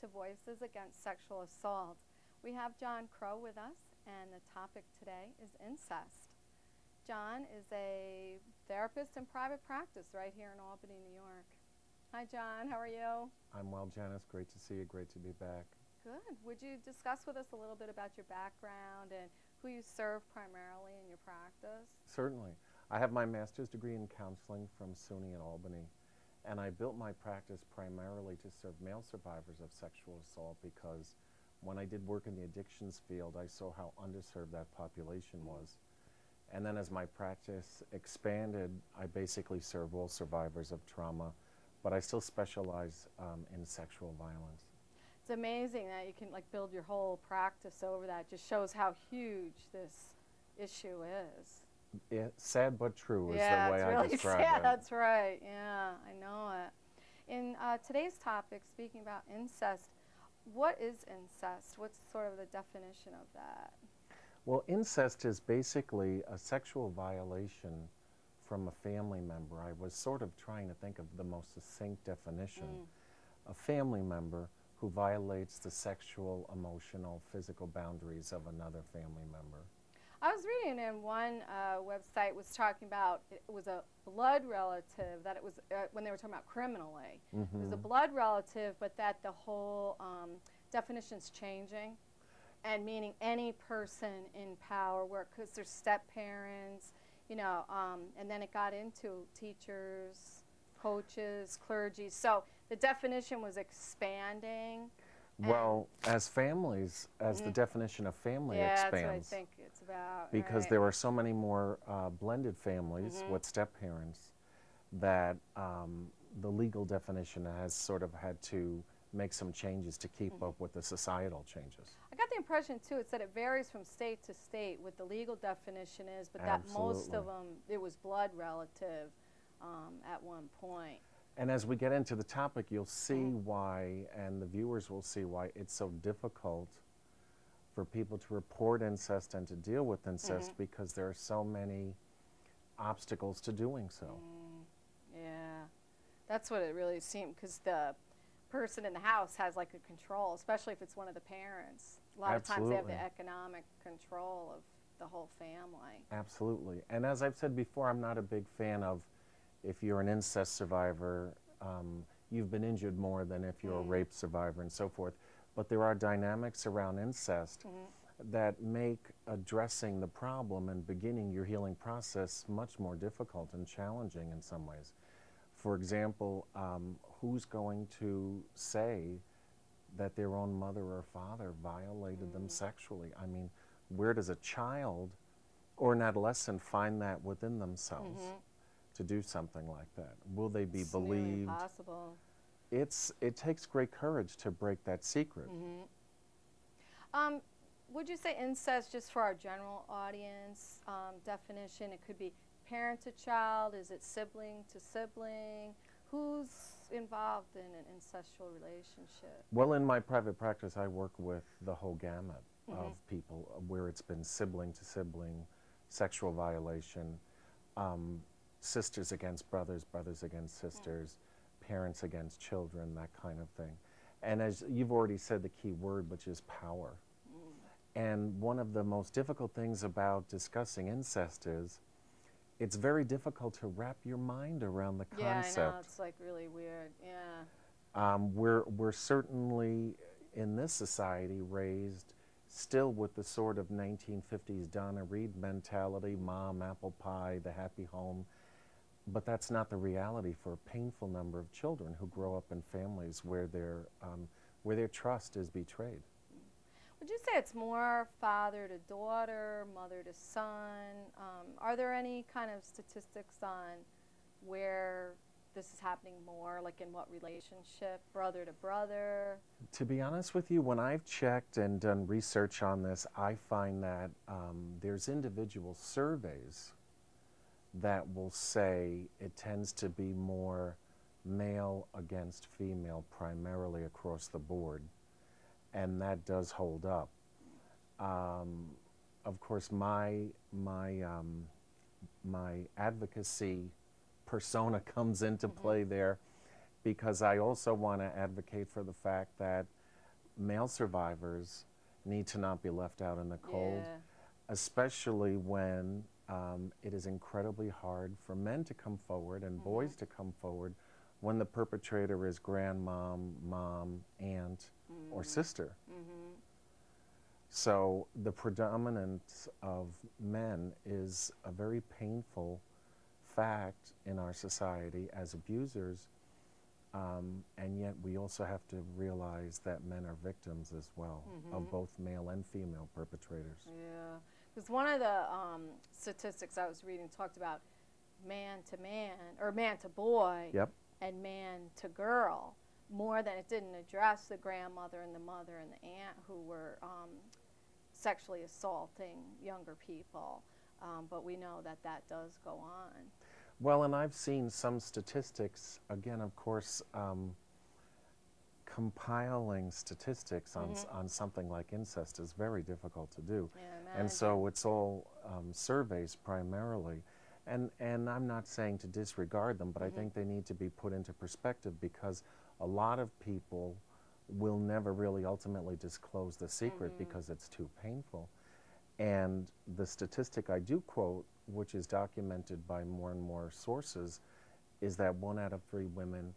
to Voices Against Sexual Assault. We have John Crowe with us, and the topic today is incest. John is a therapist in private practice right here in Albany, New York. Hi, John. How are you? I'm well, Janice. Great to see you. Great to be back. Good. Would you discuss with us a little bit about your background and who you serve primarily in your practice? Certainly. I have my master's degree in counseling from SUNY in Albany, and I built my practice primarily to serve male survivors of sexual assault because when I did work in the addictions field, I saw how underserved that population was. And then as my practice expanded, I basically serve all survivors of trauma, but I still specialize in sexual violence. It's amazing that you can build your whole practice over that. It just shows how huge this issue is. Sad but true is yeah, the way it's I really describe sad. it. That's right. Yeah, I know it. In today's topic, speaking about incest, what is incest? What's sort of the definition of that? Well, incest is basically a sexual violation from a family member. I was sort of trying to think of the most succinct definition. A family member who violates the sexual, emotional, physical boundaries of another family member. I was reading in one website was talking about it was a blood relative, that it was when they were talking about criminally. It was a blood relative, but that the whole definition's changing, and meaning any person in power, where because there's step parents, you know, and then it got into teachers, coaches, clergy. So the definition was expanding. Well, as families, as the definition of family expands. That's what I think it's about. Because there are so many more blended families with step-parents that the legal definition has sort of had to make some changes to keep up with the societal changes. I got the impression, too, it's that it varies from state to state what the legal definition is, but that most of them, it was blood relative at one point. And as we get into the topic, you'll see why, and the viewers will see why it's so difficult for people to report incest and to deal with incest because there are so many obstacles to doing so. Yeah, that's what it really seemed, because the person in the house has like a control, especially if it's one of the parents. A lot of times they have the economic control of the whole family. Absolutely. And as I've said before, I'm not a big fan of if you're an incest survivor, you've been injured more than if you're a rape survivor and so forth. But there are dynamics around incest that make addressing the problem and beginning your healing process much more difficult and challenging in some ways. For example, who's going to say that their own mother or father violated them sexually? I mean, where does a child or an adolescent find that within themselves? To do something like that? Will they be believed? Nearly impossible. It takes great courage to break that secret. Would you say incest, just for our general audience definition, it could be parent to child, is it sibling to sibling? Who's involved in an incestual relationship? Well, in my private practice, I work with the whole gamut of people where it's been sibling to sibling, sexual violation, sisters against brothers, brothers against sisters, parents against children, that kind of thing. And as you've already said the key word, which is power. And one of the most difficult things about discussing incest is it's very difficult to wrap your mind around the concept. Yeah, I know, it's like really weird, yeah. We're certainly in this society raised still with the sort of 1950s Donna Reed mentality, mom, apple pie, the happy home. But that's not the reality for a painful number of children who grow up in families where their trust is betrayed. Would you say it's more father to daughter, mother to son? Are there any kind of statistics on where this is happening more, like in what relationship, brother to brother? To be honest with you, when I've checked and done research on this, I find that there's individual surveys that will say it tends to be more male against female primarily across the board, and that does hold up. Of course, my advocacy persona comes into play there, because I also want to advocate for the fact that male survivors need to not be left out in the cold, Yeah. especially when it is incredibly hard for men to come forward and boys to come forward when the perpetrator is grandmom, mom, aunt, or sister. So the predominance of men is a very painful fact in our society as abusers, and yet we also have to realize that men are victims as well of both male and female perpetrators. Yeah, because one of the statistics I was reading talked about man to man, or man to boy, Yep. and man to girl, more than it didn't address the grandmother and the mother and the aunt who were sexually assaulting younger people. But we know that that does go on. Well, and I've seen some statistics, again, of course, compiling statistics on something like incest is very difficult to do. Yeah, and so it's all surveys primarily. And I'm not saying to disregard them, but I think they need to be put into perspective, because a lot of people will never really ultimately disclose the secret because it's too painful. And the statistic I do quote, which is documented by more and more sources, is that 1 out of 3 women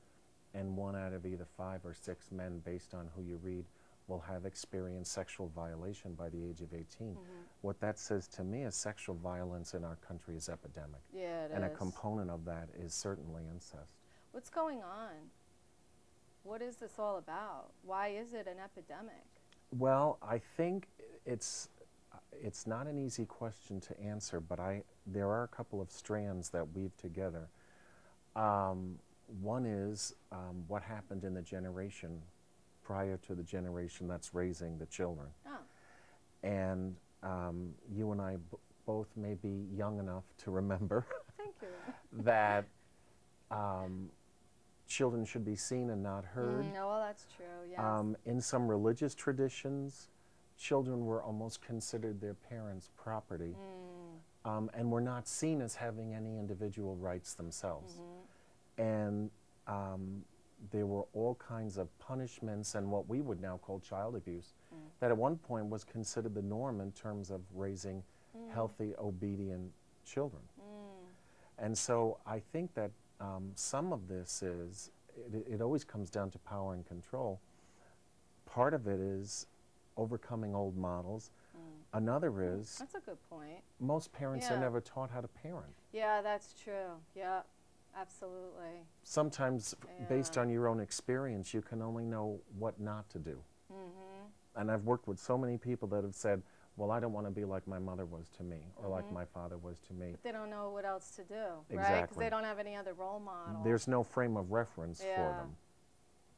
and 1 out of either 5 or 6 men, based on who you read, will have experienced sexual violation by the age of 18. What that says to me is sexual violence in our country is epidemic. Yeah, it and is. a component of that is certainly incest. What's going on? What is this all about? Why is it an epidemic? Well, I think it's not an easy question to answer, but there are a couple of strands that weave together. One is what happened in the generation prior to the generation that's raising the children. Oh. And you and I both may be young enough to remember Thank you. that children should be seen and not heard. No, well, that's true, yes. In some religious traditions, children were almost considered their parents' property, and were not seen as having any individual rights themselves. And there were all kinds of punishments and what we would now call child abuse that at one point was considered the norm in terms of raising healthy, obedient children. And so I think that some of this is, it always comes down to power and control. Part of it is overcoming old models. Another is, that's a good point. most parents are never taught how to parent. Yeah, that's true. Yeah, absolutely. Sometimes, based on your own experience, you can only know what not to do. And I've worked with so many people that have said, well, I don't want to be like my mother was to me, or like my father was to me. But they don't know what else to do, right? Exactly. Because they don't have any other role model. There's no frame of reference for them.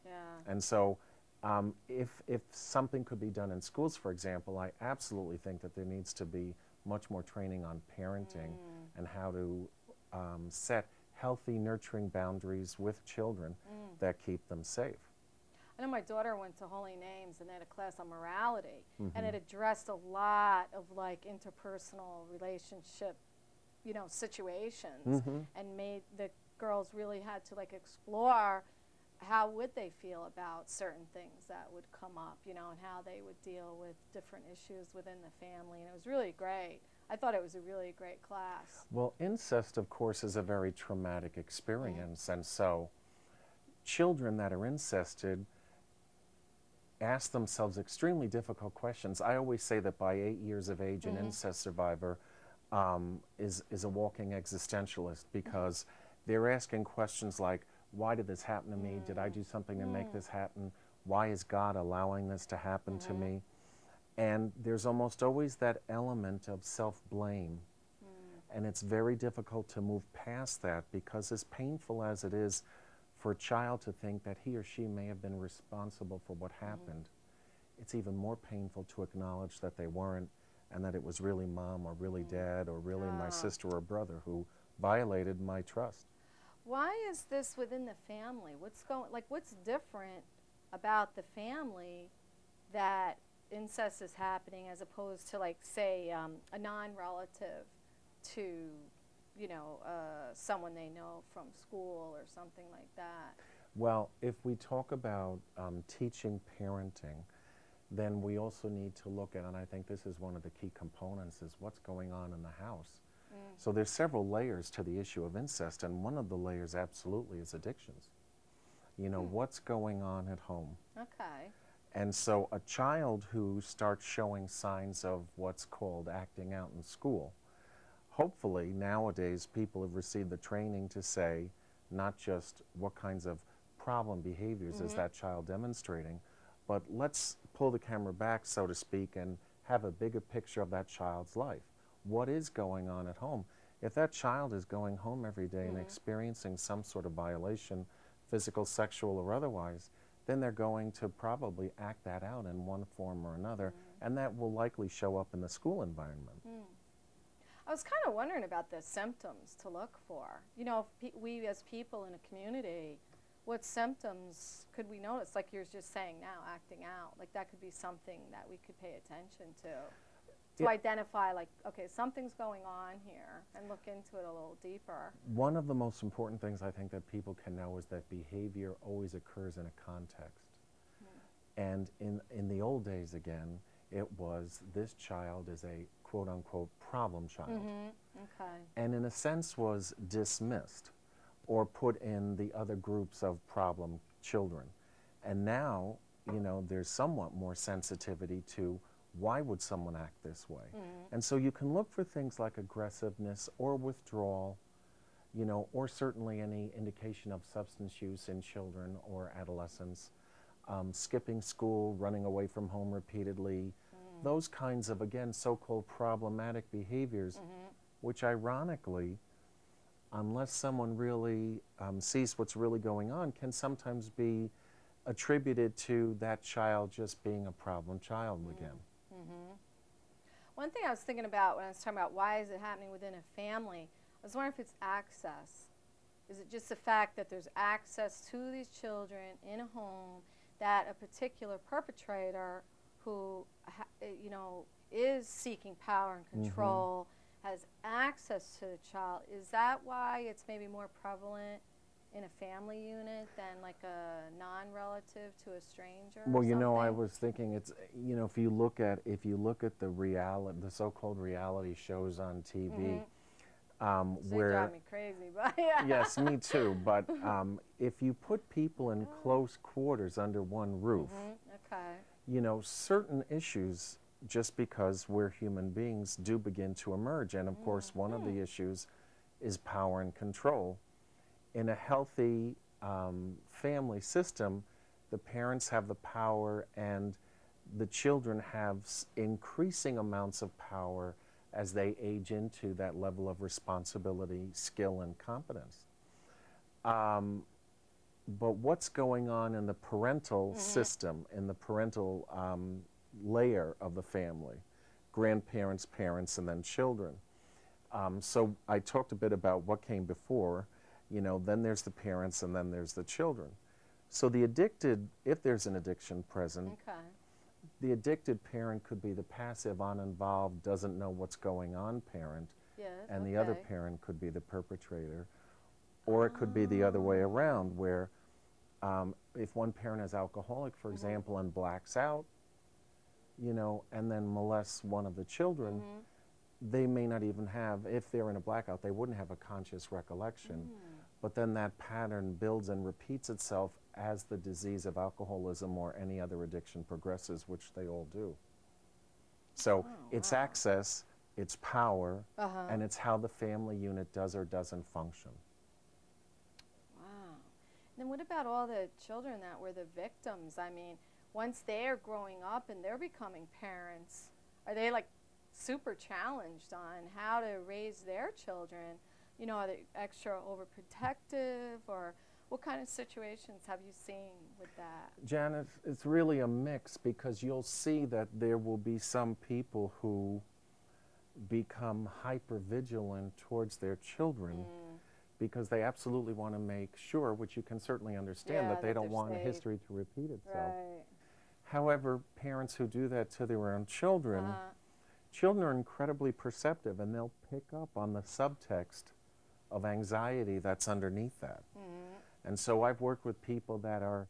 Yeah. And so if something could be done in schools, for example, I absolutely think that there needs to be much more training on parenting and how to set healthy, nurturing boundaries with children that keep them safe. I know my daughter went to Holy Names and they had a class on morality, and it addressed a lot of like interpersonal relationship, situations, and made the girls really had to like explore how would they feel about certain things that would come up, and how they would deal with different issues within the family, and it was really great. I thought it was a really great class. Well, incest, of course, is a very traumatic experience, and so children that are incested ask themselves extremely difficult questions. I always say that by 8 years of age, an incest survivor is a walking existentialist, because they're asking questions like, why did this happen to me? Did I do something to make this happen? Why is God allowing this to happen to me? And there's almost always that element of self-blame. And it's very difficult to move past that, because as painful as it is for a child to think that he or she may have been responsible for what happened, it's even more painful to acknowledge that they weren't, and that it was really mom or really dad or really my sister or brother who violated my trust. Why is this within the family? What's different about the family that incest is happening as opposed to, like, say, a non-relative to, someone they know from school or something like that? Well, if we talk about teaching parenting, then we also need to look at, and I think this is one of the key components, is what's going on in the house. So there's several layers to the issue of incest, and one of the layers absolutely is addictions. You know, what's going on at home? Okay. And so a child who starts showing signs of what's called acting out in school, hopefully nowadays people have received the training to say not just what kinds of problem behaviors is that child demonstrating, but let's pull the camera back, so to speak, and have a bigger picture of that child's life. What is going on at home? If that child is going home every day and experiencing some sort of violation, physical, sexual, or otherwise, then they're going to probably act that out in one form or another, and that will likely show up in the school environment. I was kind of wondering about the symptoms to look for. You know, we as people in a community, what symptoms could we notice? Like you're just saying now, acting out. Like that could be something that we could pay attention to identify, like, okay, something's going on here, and look into it a little deeper. One of the most important things I think that people can know is that behavior always occurs in a context. And in the old days, again, it was this child is a quote-unquote problem child. Okay. And in a sense was dismissed or put in the other groups of problem children. And now, you know, there's somewhat more sensitivity to why would someone act this way? And so you can look for things like aggressiveness or withdrawal, you know, or certainly any indication of substance use in children or adolescents, skipping school, running away from home repeatedly, those kinds of, again, so-called problematic behaviors, which ironically, unless someone really sees what's really going on, can sometimes be attributed to that child just being a problem child again. One thing I was thinking about when I was talking about why is it happening within a family, I was wondering if it's access. Is it just the fact that there's access to these children in a home, that a particular perpetrator who, you know, is seeking power and control has access to the child? Is that why it's maybe more prevalent in a family unit than like a non-relative to a stranger? Well, you know, I was thinking it's, you know, if you look at the reality, the so-called reality shows on TV, They drive me crazy, but yeah. Yes, me too. But if you put people in close quarters under one roof, you know, certain issues, just because we're human beings, do begin to emerge. And of course, one of the issues is power and control. In a healthy family system, the parents have the power and the children have increasing amounts of power as they age into that level of responsibility, skill, and competence. But what's going on in the parental system, in the parental layer of the family, grandparents, parents, and then children. So I talked a bit about what came before, you know, then there's the parents and then there's the children. So the addicted, if there's an addiction present, the addicted parent could be the passive, uninvolved, doesn't know what's going on parent, and the other parent could be the perpetrator. Or it could be the other way around, where if one parent is alcoholic, for example, and blacks out, you know, and then molests one of the children, they may not even have, if they're in a blackout, they wouldn't have a conscious recollection. But then that pattern builds and repeats itself as the disease of alcoholism or any other addiction progresses, which they all do. So it's access, it's power, and it's how the family unit does or doesn't function. Wow. Then what about all the children that were the victims? I mean, once they're growing up and they're becoming parents, are they like super challenged on how to raise their children? You know, are they extra overprotective, or what kind of situations have you seen with that? Janice, it's really a mix, because you'll see that there will be some people who become hyper-vigilant towards their children because they absolutely want to make sure, which you can certainly understand, that they don't want a history to repeat itself. However, parents who do that to their own children, children are incredibly perceptive, and they'll pick up on the subtext of anxiety that's underneath that. And so I've worked with people that are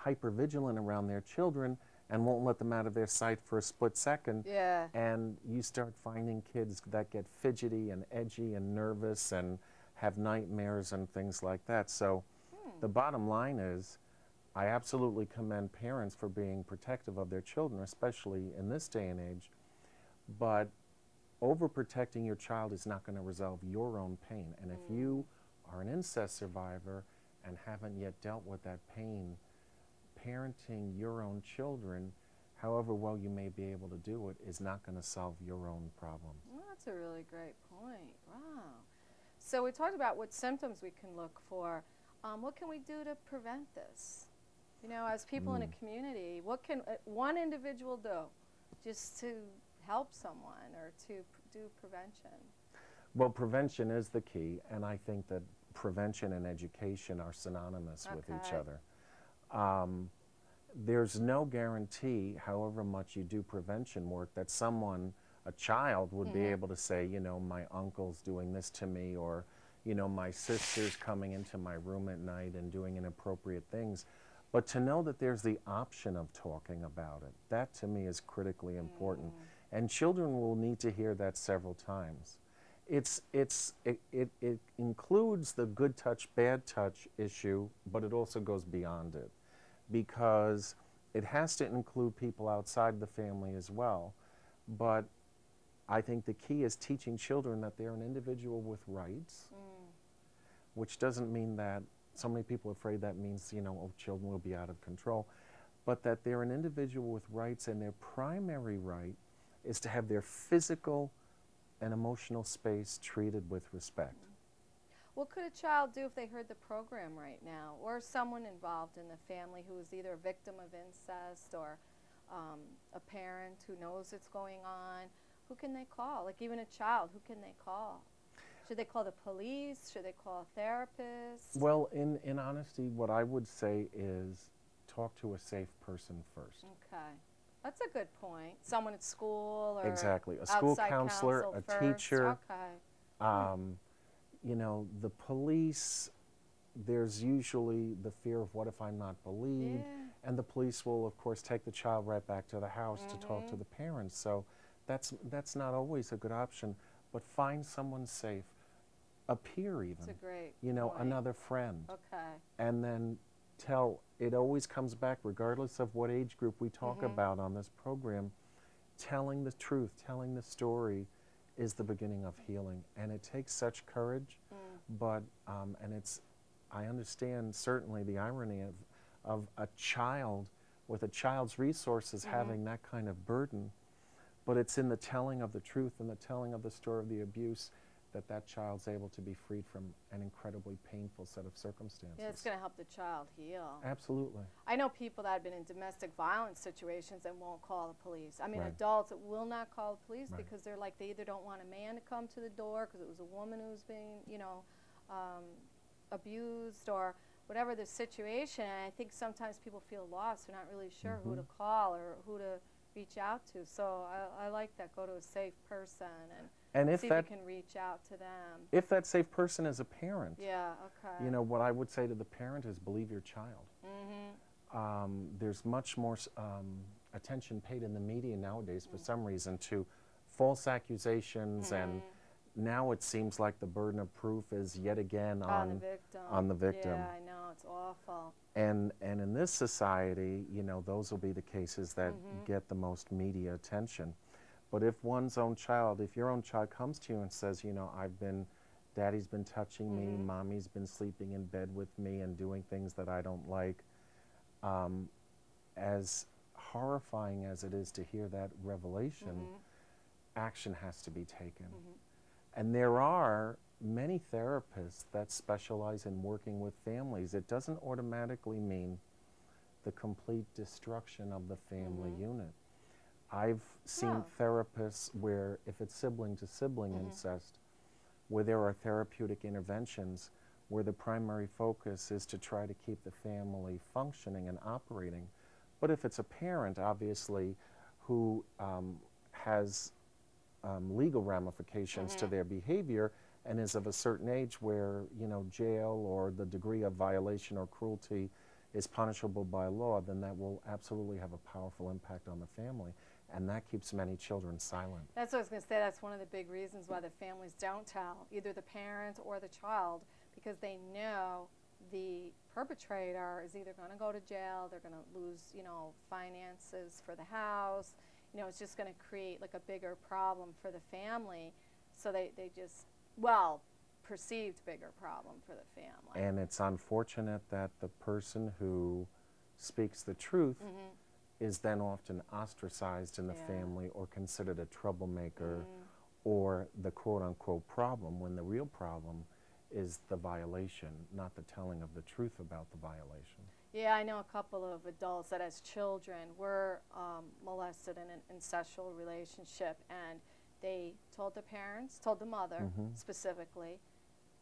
hypervigilant around their children, and won't let them out of their sight for a split second. Yeah. And you start finding kids that get fidgety and edgy and nervous and have nightmares and things like that. So the bottom line is, I absolutely commend parents for being protective of their children, especially in this day and age. But overprotecting your child is not going to resolve your own pain. And if you are an incest survivor and haven't yet dealt with that pain, parenting your own children, however well you may be able to do it, is not going to solve your own problems. Well, that's a really great point. Wow. So we talked about what symptoms we can look for. What can we do to prevent this? You know, as people in a community, what can one individual do just to help someone or to do prevention? Well, prevention is the key, and I think that prevention and education are synonymous with each other. There's no guarantee, however much you do prevention work, that someone, a child, would be able to say, you know, my uncle's doing this to me, or, you know, my sister's coming into my room at night and doing inappropriate things. But to know that there's the option of talking about it, that to me is critically important. And children will need to hear that several times. It includes the good touch, bad touch issue, but it also goes beyond it, because it has to include people outside the family as well. But I think the key is teaching children that they're an individual with rights, which doesn't mean that so many people are afraid that means, you know, oh, children will be out of control, but that they're an individual with rights, and their primary right is to have their physical and emotional space treated with respect. What could a child do if they heard the program right now, or someone involved in the family who is either a victim of incest or a parent who knows it's going on? Who can they call? Like even a child, who can they call? Should they call the police? Should they call a therapist? Well, in honesty, what I would say is talk to a safe person first. Okay. That's a good point. Someone at school or exactly. A school counselor, a teacher. Okay. You know, the police, there's usually the fear of what if I'm not believed? And the police will, of course, take the child right back to the house to talk to the parents. So that's not always a good option. But find someone safe, a peer even. That's a great you know, point. Another friend. Okay. And then it always comes back, regardless of what age group we talk about on this program, telling the truth, telling the story is the beginning of healing. And it takes such courage, but, and I understand certainly the irony of a child with a child's resources having that kind of burden, but it's in the telling of the truth and the telling of the story of the abuse that child's able to be freed from an incredibly painful set of circumstances. Yeah, it's going to help the child heal. Absolutely. I know people that have been in domestic violence situations and won't call the police. I mean, Right. adults that will not call the police Right. because they're like, they either don't want a man to come to the door because it was a woman who was being, you know, abused or whatever the situation. And I think sometimes people feel lost. They're not really sure who to call or who to reach out to. So I like that. Go to a safe person and if see that, if you can reach out to them. if that safe person is a parent, Yeah, okay. you know, what I would say to the parent is believe your child. There's much more attention paid in the media nowadays for some reason to false accusations, and now it seems like the burden of proof is yet again on the victim. Yeah, I know, it's awful. And in this society, you know, those will be the cases that get the most media attention. But if one's own child, if your own child comes to you and says, you know, Daddy's been touching me, Mommy's been sleeping in bed with me and doing things that I don't like, as horrifying as it is to hear that revelation, action has to be taken. And there are many therapists that specialize in working with families. It doesn't automatically mean the complete destruction of the family unit. I've seen therapists where, if it's sibling to sibling incest, where there are therapeutic interventions where the primary focus is to try to keep the family functioning and operating. But if it's a parent, obviously, who has legal ramifications to their behavior and is of a certain age where, you know, jail or the degree of violation or cruelty is punishable by law, then that will absolutely have a powerful impact on the family, and that keeps many children silent. That's what I was going to say. That's one of the big reasons why the families don't tell, either the parent or the child, because they know the perpetrator is either going to go to jail, they're going to lose, you know, finances for the house. You know, it's just going to create like a bigger problem for the family. So they just, well, perceived bigger problem for the family. And it's unfortunate that the person who speaks the truth is then often ostracized in the family or considered a troublemaker or the quote-unquote problem, when the real problem is the violation, not the telling of the truth about the violation. Yeah, I know a couple of adults that as children were molested in an incestual relationship, and they told their parents, told the mother specifically,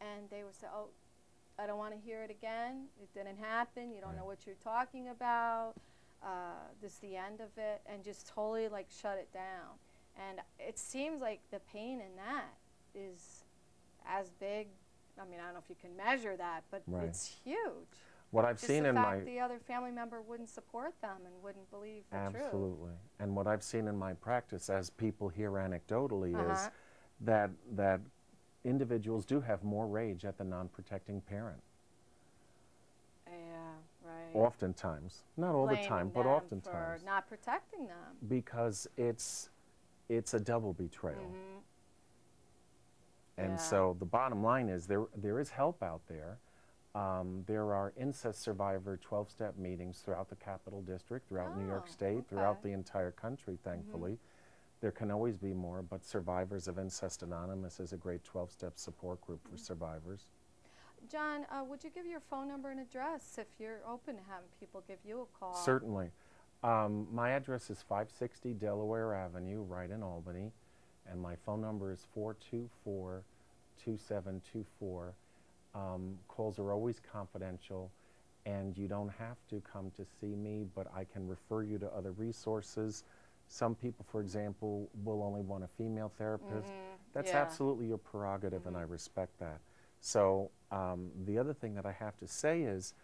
and they would say, oh, I don't want to hear it again. It didn't happen. You don't know what you're talking about. This is the end of it, and just totally like shut it down. And it seems like the pain in that is as big. I mean, I don't know if you can measure that, but it's huge. What I've seen in my the other family member wouldn't support them and wouldn't believe the truth. Absolutely. And what I've seen in my practice, as people hear anecdotally, is that individuals do have more rage at the non-protecting parent. Yeah, right. Oftentimes, not all the time, but oftentimes. For not protecting them. Because it's a double betrayal. And so the bottom line is there is help out there. There are incest survivor 12-step meetings throughout the Capital District, throughout New York State, throughout the entire country, thankfully. There can always be more, but Survivors of Incest Anonymous is a great 12-step support group for survivors. John, would you give your phone number and address if you're open to having people give you a call? Certainly. My address is 560 Delaware Avenue, right in Albany, and my phone number is 424-2724. Calls are always confidential, and you don't have to come to see me, but I can refer you to other resources. Some people, for example, will only want a female therapist. That's absolutely your prerogative, and I respect that. So the other thing that I have to say is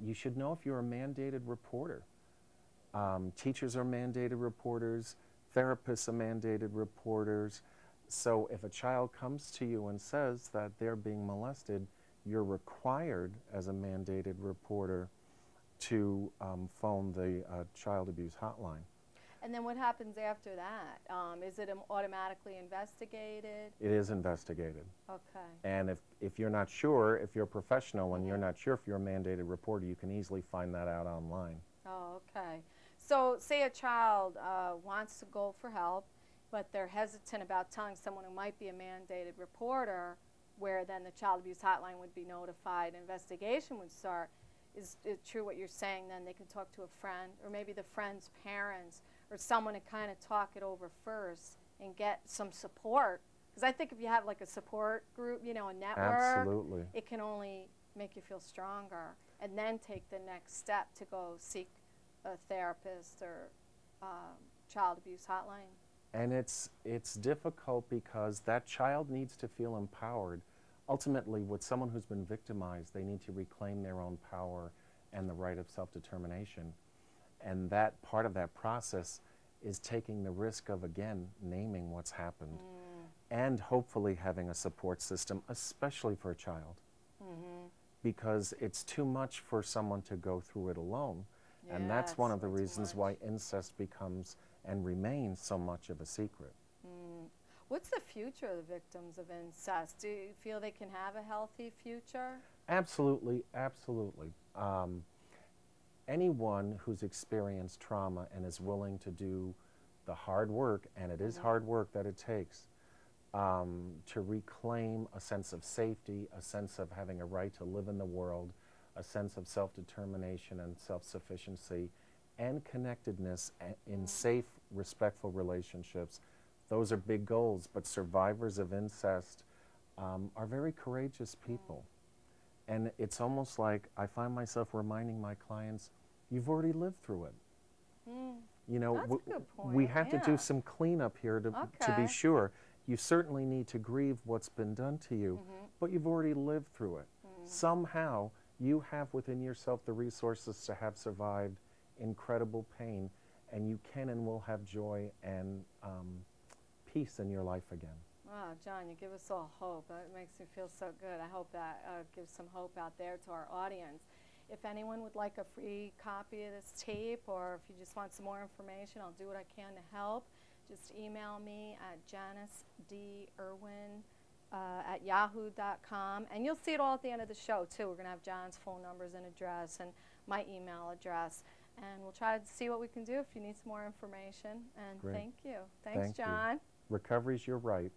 you should know if you're a mandated reporter. Teachers are mandated reporters, therapists are mandated reporters. So if a child comes to you and says that they're being molested, you're required as a mandated reporter to phone the child abuse hotline. And then what happens after that? Is it automatically investigated? It is investigated. Okay. And if you're not sure, if you're a professional and you're not sure if you're a mandated reporter, you can easily find that out online. Oh, okay. So say a child wants to go for help, but they're hesitant about telling someone who might be a mandated reporter, where then the child abuse hotline would be notified, investigation would start. Is it true what you're saying? Then they can talk to a friend, or maybe the friend's parents, or someone to kind of talk it over first and get some support. Because I think if you have like a support group, you know, a network, it can only make you feel stronger, and then take the next step to go seek a therapist or child abuse hotline. And it's difficult because that child needs to feel empowered. Ultimately, with someone who's been victimized, they need to reclaim their own power and the right of self-determination. And that part of that process is taking the risk of, again, naming what's happened and hopefully having a support system, especially for a child. Because it's too much for someone to go through it alone. Yeah, and that's one of the reasons why incest becomes and remains so much of a secret. What's the future of the victims of incest? Do you feel they can have a healthy future? Absolutely, absolutely. Anyone who's experienced trauma and is willing to do the hard work, and it is hard work that it takes, to reclaim a sense of safety, a sense of having a right to live in the world, a sense of self-determination and self-sufficiency, and connectedness in safe, respectful relationships. Those are big goals, but survivors of incest are very courageous people. And it's almost like I find myself reminding my clients, you've already lived through it. You know, that's a good point. We have to do some cleanup here to be sure. You certainly need to grieve what's been done to you, but you've already lived through it. Somehow, you have within yourself the resources to have survived incredible pain, and you can and will have joy and peace in your life again. Wow, John, you give us all hope. It makes me feel so good. I hope that gives some hope out there to our audience. If anyone would like a free copy of this tape, or if you just want some more information, I'll do what I can to help. Just email me at janicedrwin@yahoo.com, and you'll see it all at the end of the show, too. We're going to have John's phone numbers and address and my email address, and we'll try to see what we can do if you need some more information. And Great. thank you. Thanks, John. You. Recovery's your right.